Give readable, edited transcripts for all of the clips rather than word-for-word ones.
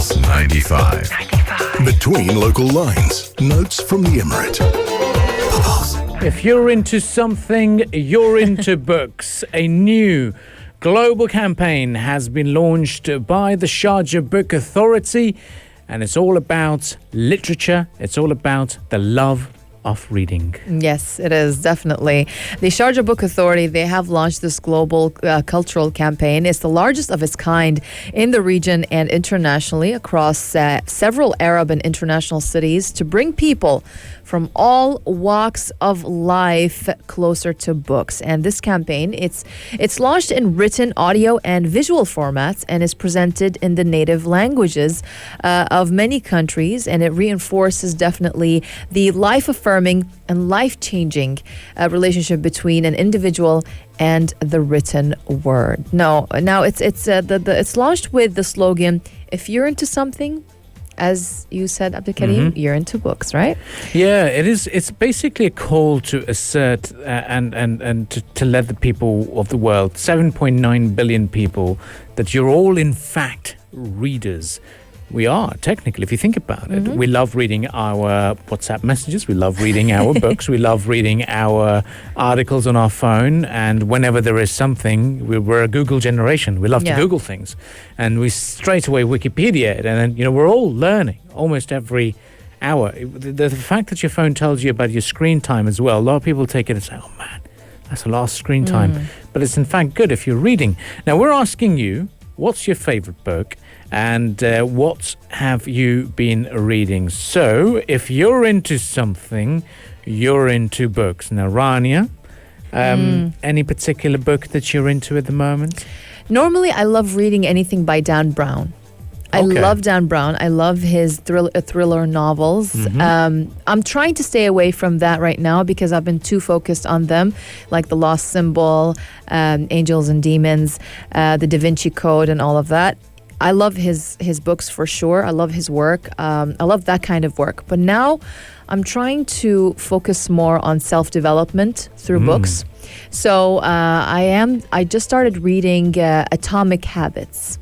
Pulse 95. Between local lines. Notes from the Emirate. Pulse. If you're into something, you're into books. A new global campaign has been launched by the Sharjah Book Authority, and it's all about literature. It's all about the love of reading. Yes, it is, definitely. The Sharjah Book Authority, they have launched this global cultural campaign. It's the largest of its kind in the region and internationally across several Arab and international cities to bring people from all walks of life closer to books. And this campaign, it's launched in written, audio, and visual formats and is presented in the native languages of many countries. And it reinforces definitely the life-affirming and life-changing relationship between an individual and the written word. Now it's launched with the slogan, if you're into something, as you said, Abdul Karim, you're into books, right? Yeah, it is. It's basically a call to assert and to let the people of the world, 7.9 billion people, that you're all in fact readers. We are, technically, if you think about it. We love reading our WhatsApp messages. We love reading our books. We love reading our articles on our phone. And whenever there is something, we're a Google generation. We love to Google things. And we straight away Wikipedia it. And then, we're all learning almost every hour. The fact that your phone tells you about your screen time as well, a lot of people take it and say, oh, man, that's a lot of screen time. But it's in fact good if you're reading. Now, we're asking you, what's your favorite book? And what have you been reading? So, if you're into something, you're into books. Now, Rania, any particular book that you're into at the moment? Normally, I love reading anything by Dan Brown. I love Dan Brown. I love his thriller novels. I'm trying to stay away from that right now because I've been too focused on them, like The Lost Symbol, Angels and Demons, The Da Vinci Code, and all of that. I love his books for sure. I love his work. I love that kind of work. But now I'm trying to focus more on self-development through books. So I just started reading Atomic Habits.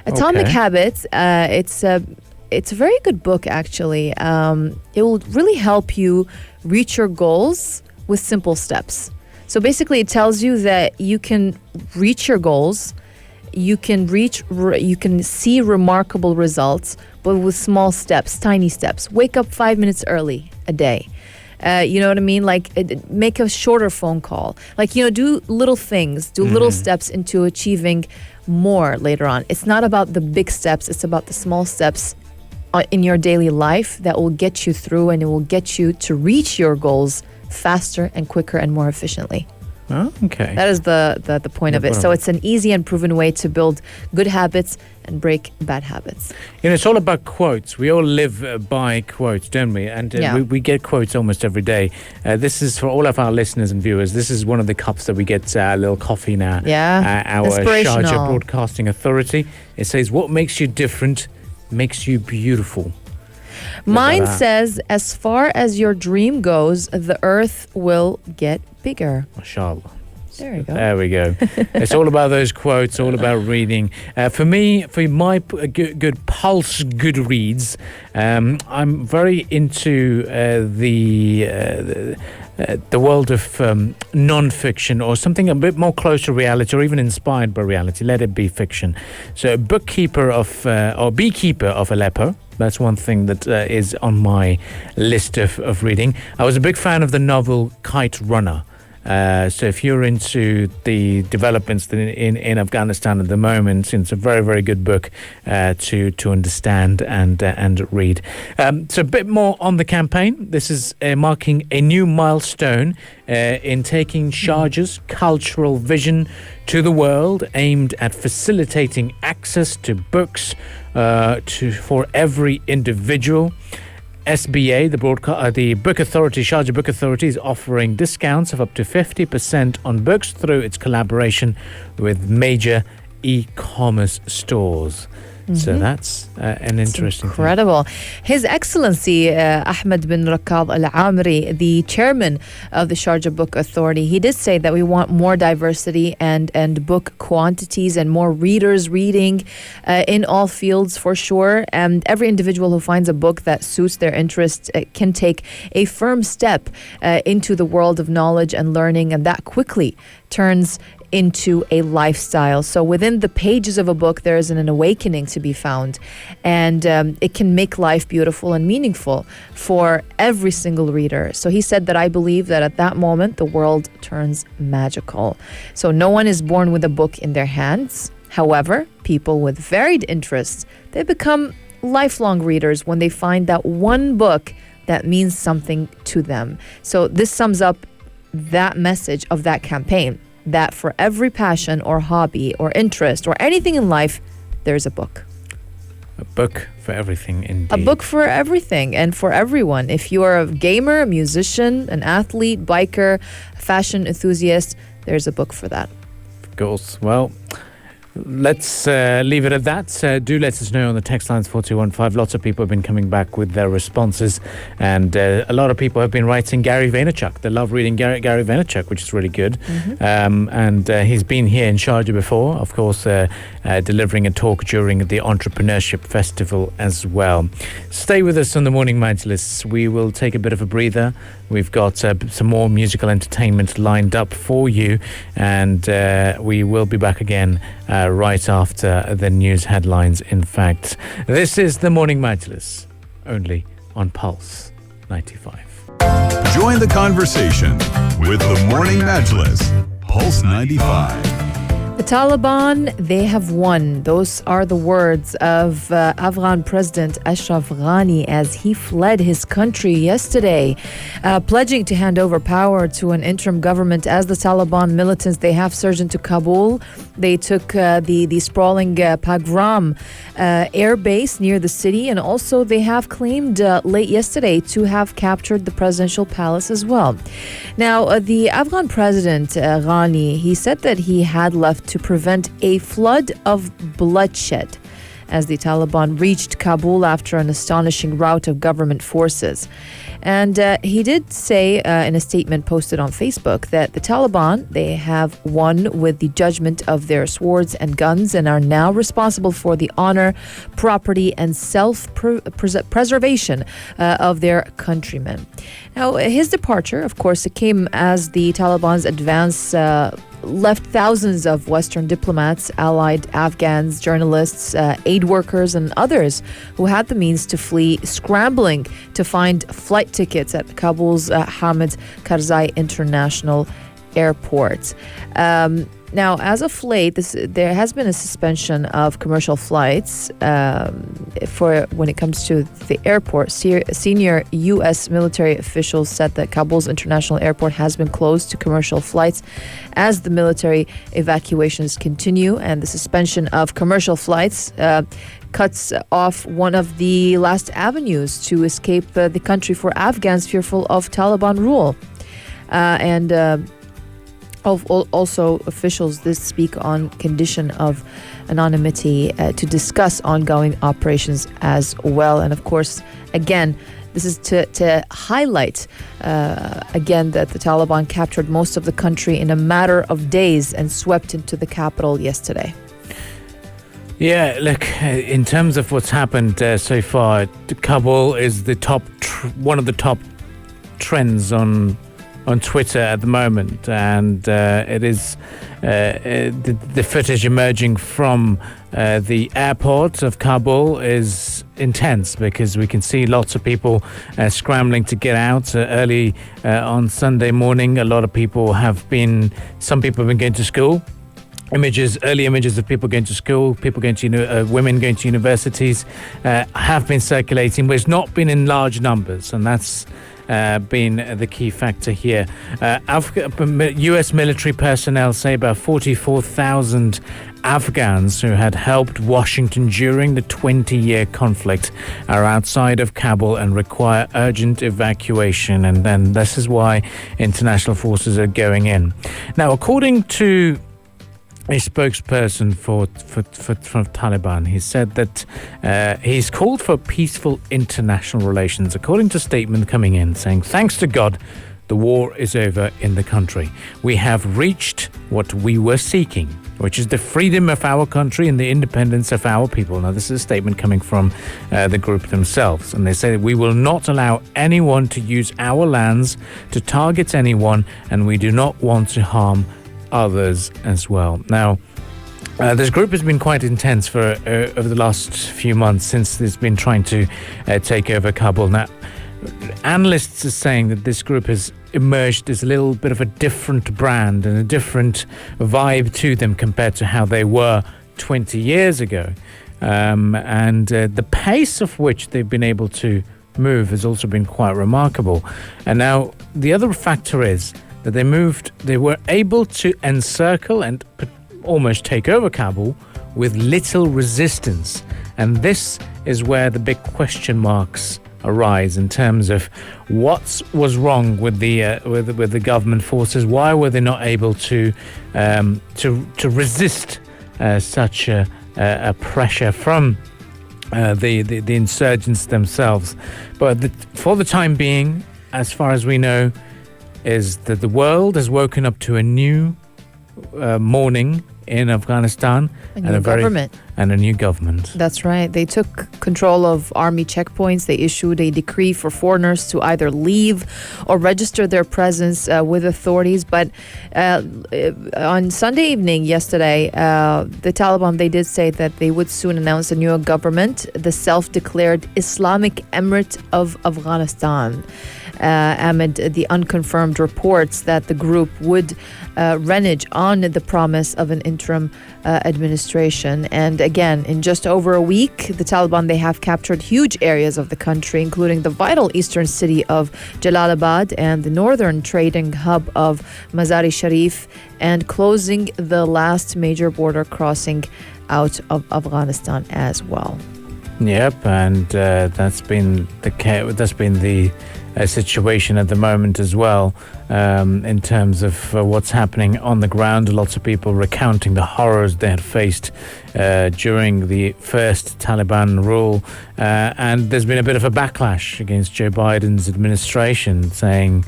Atomic Habits, it's a very good book, actually. It will really help you reach your goals with simple steps. So basically it tells you that you can reach your goals. You can see remarkable results, but with small steps, tiny steps. Wake up 5 minutes early a day. You know what I mean? Like, make a shorter phone call. Like, do little things, do little steps into achieving more later on. It's not about the big steps. It's about the small steps in your daily life that will get you through, and it will get you to reach your goals faster and quicker and more efficiently. Oh, okay. That is the point of it. So it's an easy and proven way to build good habits and break bad habits. It's all about quotes. We all live by quotes, don't we? And we get quotes almost every day. This is for all of our listeners and viewers. This is one of the cups that we get a little coffee now. Our Sharjah Broadcasting Authority. It says, what makes you different makes you beautiful. Mine says, as far as your dream goes, the earth will get bigger. MashaAllah. There you go. There we go. It's all about those quotes, all about reading. For my good Pulse good reads, I'm very into the world of non-fiction, or something a bit more close to reality, or even inspired by reality. Let it be fiction. So, Beekeeper of Aleppo. That's one thing that is on my list of reading. I was a big fan of the novel Kite Runner. So if you're into the developments in Afghanistan at the moment, it's a very, very good book to understand and read. So a bit more on the campaign. This is marking a new milestone in taking Sharjah's cultural vision to the world, aimed at facilitating access to books for every individual. SBA, the Book Authority, Sharjah Book Authority, is offering discounts of up to 50% on books through its collaboration with major e-commerce stores. So that's an interesting incredible thing. His Excellency Ahmed bin Rakab Al-Amri, the chairman of the Sharjah Book Authority, he did say that we want more diversity and book quantities and more readers reading in all fields for sure. And every individual who finds a book that suits their interests can take a firm step into the world of knowledge and learning, and that quickly turns into a lifestyle. So within the pages of a book, there is an awakening to be found, and it can make life beautiful and meaningful for every single reader. So he said that I believe that at that moment, the world turns magical. So no one is born with a book in their hands. However, people with varied interests, they become lifelong readers when they find that one book that means something to them. So this sums up that message of that campaign, that for every passion or hobby or interest or anything in life, there's a book. A book for everything, indeed. A book for everything and for everyone. If you are a gamer, a musician, an athlete, biker, fashion enthusiast, there's a book for that. Of course. Well, let's leave it at that. Do let us know on the text lines 4215. Lots of people have been coming back with their responses, and a lot of people have been writing Gary Vaynerchuk. They love reading Gary Vaynerchuk, which is really good. And he's been here in Sharjah before, of course, delivering a talk during the Entrepreneurship Festival as well. Stay with us on the Morning Majlis. We will take a bit of a breather. We've got some more musical entertainment lined up for you, and we will be back again right after the news headlines. In fact, this is the Morning Majlis, only on Pulse 95. Join the conversation with the Morning Majlis, Pulse 95. The Taliban, they have won. Those are the words of Afghan President Ashraf Ghani as he fled his country yesterday, pledging to hand over power to an interim government. As the Taliban militants, they have surged into Kabul. They took the sprawling Pagram air base near the city, and also they have claimed late yesterday to have captured the presidential palace as well. Now, the Afghan president, Ghani, he said that he had left to prevent a flood of bloodshed as the Taliban reached Kabul after an astonishing rout of government forces. And he did say in a statement posted on Facebook that the Taliban, they have won with the judgment of their swords and guns and are now responsible for the honor, property, and self-preservation of their countrymen. Now, his departure, of course, it came as the Taliban's advance left thousands of Western diplomats, allied Afghans, journalists, aid workers, and others who had the means to flee, scrambling to find flight tickets at Kabul's Hamid Karzai International Airport. Now, as of late, there has been a suspension of commercial flights for when it comes to the airport. Senior U.S. military officials said that Kabul's international airport has been closed to commercial flights as the military evacuations continue, and the suspension of commercial flights cuts off one of the last avenues to escape the country for Afghans fearful of Taliban rule. Also, officials did speak on condition of anonymity to discuss ongoing operations as well. And of course, again, this is to highlight again that the Taliban captured most of the country in a matter of days and swept into the capital yesterday. Yeah, look, in terms of what's happened so far, Kabul is the top, one of the top trends on Twitter at the moment, and it is the footage emerging from the airport of Kabul is intense because we can see lots of people scrambling to get out early on Sunday morning. A lot of people some people have been going to school. Early images of people going to school, people going to women going to universities have been circulating, but it's not been in large numbers, and that's been the key factor here. U.S. military personnel say about 44,000 Afghans who had helped Washington during the 20-year conflict are outside of Kabul and require urgent evacuation, and then this is why international forces are going in. Now, according to a spokesperson for Taliban. He said that he's called for peaceful international relations, according to a statement coming in saying, "Thanks to God, the war is over in the country. We have reached what we were seeking, which is the freedom of our country and the independence of our people." Now, this is a statement coming from the group themselves. And they say that we will not allow anyone to use our lands to target anyone, and we do not want to harm others as well. Now, this group has been quite intense for over the last few months since it's been trying to take over Kabul. Now, analysts are saying that this group has emerged as a little bit of a different brand and a different vibe to them compared to how they were 20 years ago. And the pace of which they've been able to move has also been quite remarkable. And now the other factor is that they were able to encircle and almost take over Kabul with little resistance. And this is where the big question marks arise in terms of what was wrong with the government forces. Why were they not able to resist such a pressure from the insurgents themselves? But for the time being, as far as we know, is that the world has woken up to a new morning in Afghanistan and a new government. That's right. They took control of army checkpoints. They issued a decree for foreigners to either leave or register their presence with authorities. But on Sunday evening yesterday, the Taliban, they did say that they would soon announce a new government, the self-declared Islamic Emirate of Afghanistan, amid the unconfirmed reports that the group would renege on the promise of an interim administration. And again, in just over a week, the Taliban, they have captured huge areas of the country, including the vital eastern city of Jalalabad and the northern trading hub of Mazar-e-Sharif, and closing the last major border crossing out of Afghanistan as well. Yep, and that's been the situation at the moment as well, in terms of what's happening on the ground. Lots of people recounting the horrors they had faced during the first Taliban rule, and there's been a bit of a backlash against Joe Biden's administration, saying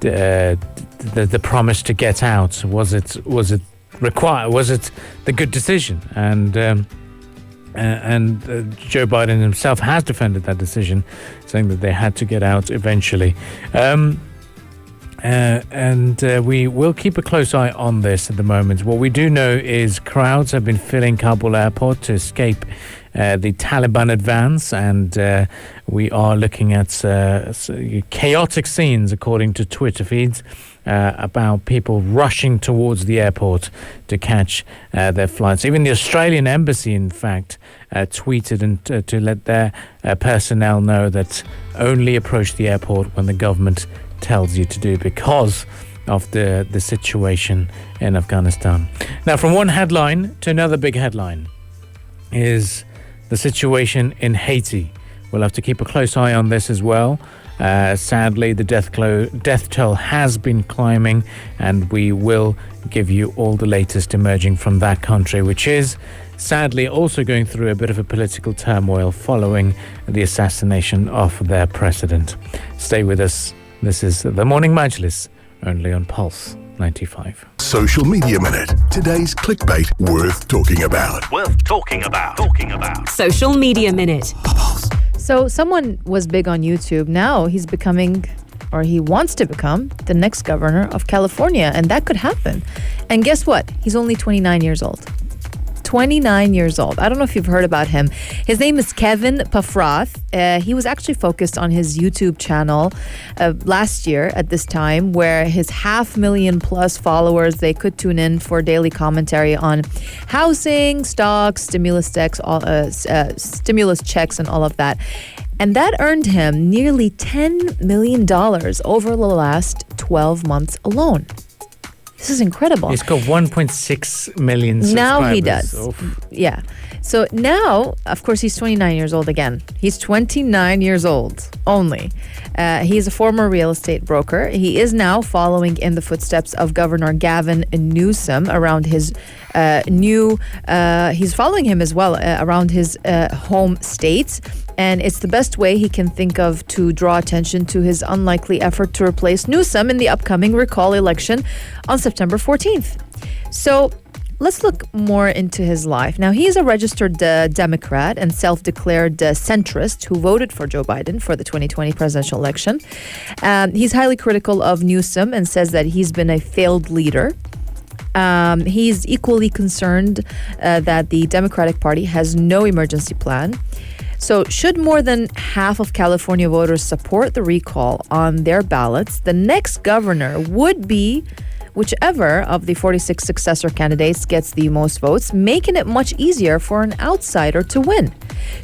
the promise to get out, was it the good decision? And Joe Biden himself has defended that decision, saying that they had to get out eventually. We will keep a close eye on this at the moment. What we do know is crowds have been filling Kabul airport to escape the Taliban advance, and we are looking at chaotic scenes, according to Twitter feeds, about people rushing towards the airport to catch their flights. Even the Australian embassy, in fact, tweeted and to let their personnel know that only approach the airport when the government tells you to do, because of the situation in Afghanistan. Now, from one headline to another big headline is the situation in Haiti. We'll have to keep a close eye on this as well. Sadly, the death toll has been climbing, and we will give you all the latest emerging from that country, which is sadly also going through a bit of a political turmoil following the assassination of their president. Stay with us. This is the Morning Majlis, only on Pulse 95. Social Media Minute. Today's clickbait worth talking about. Social Media Minute. So someone was big on YouTube. Now he's becoming, or he wants to become, the next governor of California. And that could happen. And guess what? He's only 29 years old. 29 years old. I don't know if you've heard about him. His name is Kevin Paffrath. He was actually focused on his YouTube channel last year at this time, where his 500,000+ followers, they could tune in for daily commentary on housing, stocks, stimulus checks, and all of that. And that earned him nearly $10 million over the last 12 months alone. This is incredible. He's got 1.6 million subscribers. Now he does. Oof. Yeah. So now, of course, he's 29 years old again. He's 29 years old only. He's a former real estate broker. He is now following in the footsteps of Governor Gavin Newsom around his he's following him as well around his home state. And it's the best way he can think of to draw attention to his unlikely effort to replace Newsom in the upcoming recall election on September 14th. So let's look more into his life. Now, he's a registered Democrat and self-declared centrist who voted for Joe Biden for the 2020 presidential election. He's highly critical of Newsom and says that he's been a failed leader. He's equally concerned that the Democratic Party has no emergency plan. So should more than half of California voters support the recall on their ballots, the next governor would be whichever of the 46 successor candidates gets the most votes, making it much easier for an outsider to win.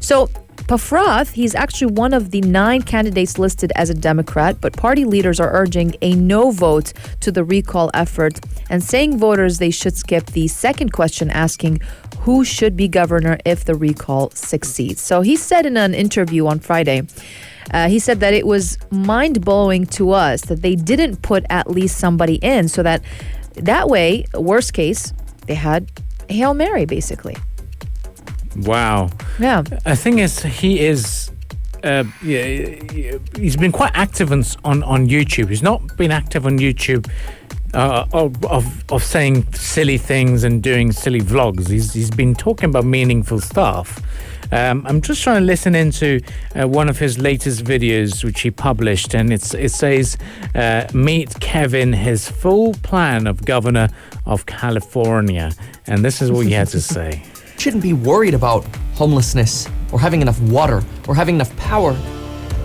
So Paffrath, he's actually one of the 9 candidates listed as a Democrat, but party leaders are urging a no vote to the recall effort and saying voters they should skip the second question asking who should be governor if the recall succeeds. So he said in an interview on Friday, he said that it was mind-blowing to us that they didn't put at least somebody in so that way, worst case, they had a Hail Mary, basically. Wow. Yeah. The thing is, he's been quite active on YouTube. He's not been active on YouTube of saying silly things and doing silly vlogs. He's been talking about meaningful stuff. I'm just trying to listen into one of his latest videos which he published, and it says meet Kevin, his full plan of governor of California, and this is what he had to say. Shouldn't be worried about homelessness or having enough water or having enough power.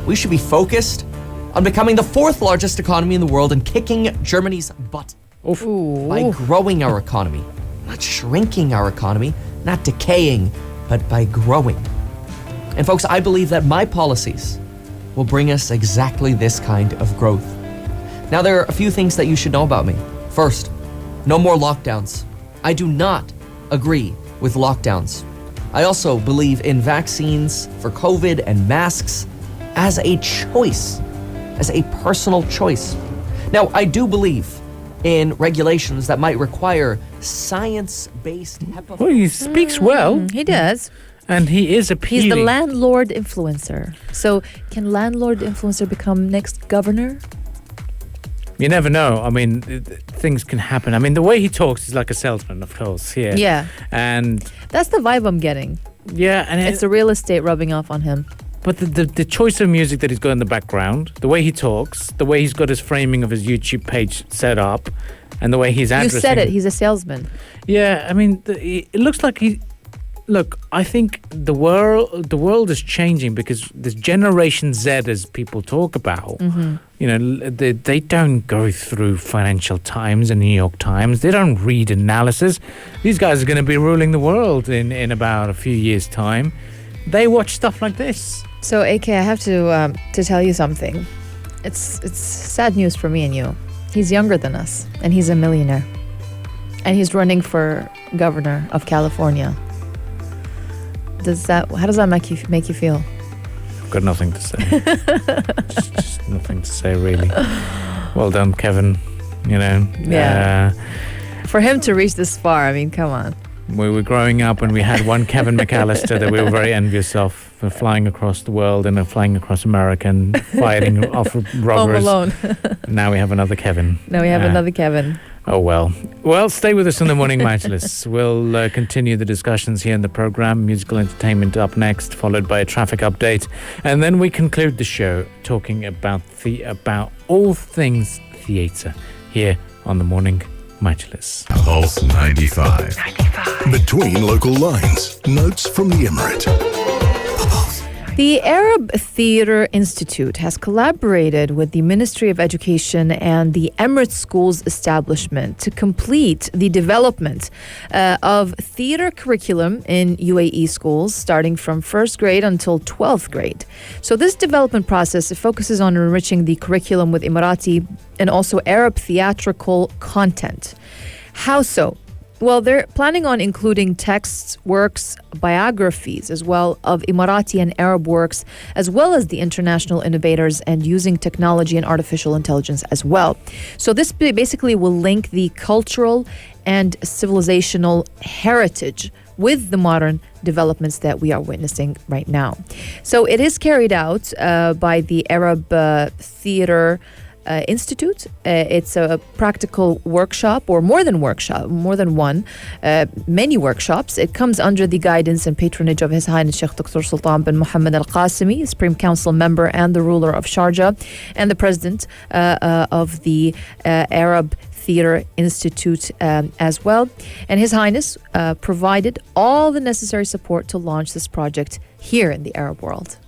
We should be focused on becoming the 4th largest economy in the world and kicking Germany's butt by growing our economy, not shrinking our economy, not decaying, but by growing. And folks, I believe that my policies will bring us exactly this kind of growth. Now, there are a few things that you should know about me. First, no more lockdowns. I do not agree with lockdowns. I also believe in vaccines for COVID and masks as a choice, as a personal choice. Now, I do believe in regulations that might require science-based HEPA. Well, he speaks well. He does. And he is appealing. He's the landlord influencer. So can landlord influencer become next governor? You never know. I mean, things can happen. I mean, the way he talks is like a salesman, of course. Yeah. Yeah. And that's the vibe I'm getting. Yeah, and it's the real estate rubbing off on him. But the choice of music that he's got in the background, the way he talks, the way he's got his framing of his YouTube page set up, and the way he's addressing... You said it. He's a salesman. Yeah, I mean, it looks like he... Look, I think the world is changing because this Generation Z, as people talk about, you know, they don't go through Financial Times and New York Times. They don't read analysis. These guys are going to be ruling the world in about a few years' time. They watch stuff like this. So, AK, I have to tell you something. It's sad news for me and you. He's younger than us, and he's a millionaire. And he's running for governor of California. How does that make you feel? I've got nothing to say. just nothing to say, really. Well done, Kevin. You know. Yeah. For him to reach this far, I mean, come on. We were growing up and we had one Kevin McAllister that we were very envious of for flying across the world and flying across America and fighting off robbers. Home Alone. Now we have another Kevin. Now we have another Kevin. Oh, well. Well, stay with us in the morning Majlis. We'll continue the discussions here in the program. Musical entertainment up next, followed by a traffic update. And then we conclude the show talking about all things theatre here on the morning Majlis. Pulse 95. Between local lines. Notes from the Emirate. The Arab Theatre Institute has collaborated with the Ministry of Education and the Emirates Schools establishment to complete the development of theatre curriculum in UAE schools starting from first grade until 12th grade. So this development process focuses on enriching the curriculum with Emirati and also Arab theatrical content. How so? Well, they're planning on including texts, works, biographies as well of Emirati and Arab works, as well as the international innovators, and using technology and artificial intelligence as well. So this basically will link the cultural and civilizational heritage with the modern developments that we are witnessing right now. So it is carried out by the Arab Theatre Institute. It's a practical workshop, or more than one, many workshops. It comes under the guidance and patronage of His Highness Sheikh Dr. Sultan bin Mohammed Al Qasimi, Supreme Council member and the ruler of Sharjah, and the president of the Arab Theatre Institute as well. And His Highness provided all the necessary support to launch this project here in the Arab world.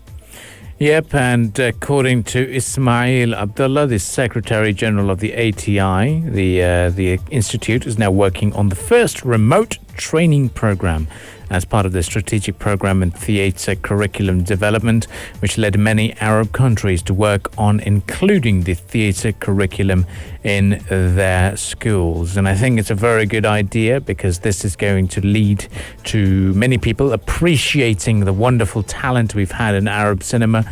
Yep, and according to Ismail Abdullah, the Secretary General of the ATI, the institute is now working on the first remote training program as part of the strategic program in theatre curriculum development, which led many Arab countries to work on including the theatre curriculum in their schools. And I think it's a very good idea, because this is going to lead to many people appreciating the wonderful talent we've had in Arab cinema,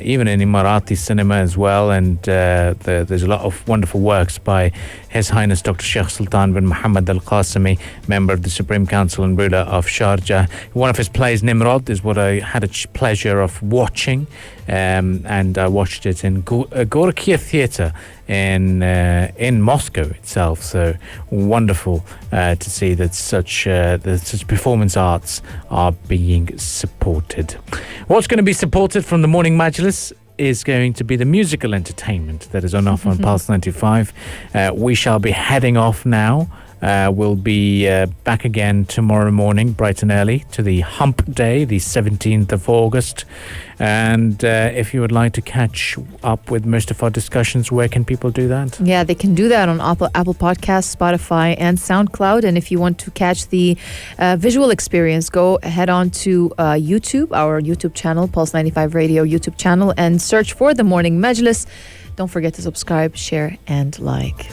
even in Emirati cinema as well. And there's a lot of wonderful works by His Highness Dr. Sheikh Sultan bin Mohammed Al Qasimi, member of the Supreme Council and ruler of Sharjah. One of his plays, Nimrod, is what I had a pleasure of watching, and I watched it in Gorky Theatre in Moscow itself. So wonderful to see that such performance arts are being supported. What's going to be supported from the morning Majlis is going to be the musical entertainment that is on offer on Pulse 95. We shall be heading off now. We'll be back again tomorrow morning, bright and early, to the Hump Day, the 17th of August. And if you would like to catch up with most of our discussions, where can people do that? Yeah, they can do that on Apple Podcasts, Spotify, and SoundCloud. And if you want to catch the visual experience, go head on to YouTube, our YouTube channel, Pulse 95 Radio YouTube channel, and search for The Morning Majlis. Don't forget to subscribe, share, and like.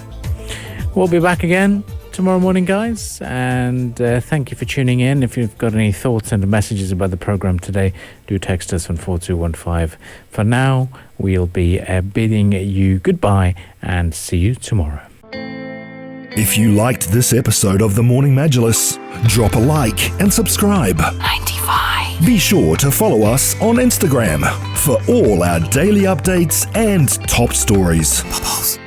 We'll be back again tomorrow morning, guys, and thank you for tuning in. If you've got any thoughts and messages about the program today, do text us on 4215. For now, we'll be bidding you goodbye and see you tomorrow. If you liked this episode of The Morning Majlis, drop a like and subscribe. 95. Be sure to follow us on Instagram for all our daily updates and top stories. Pulse.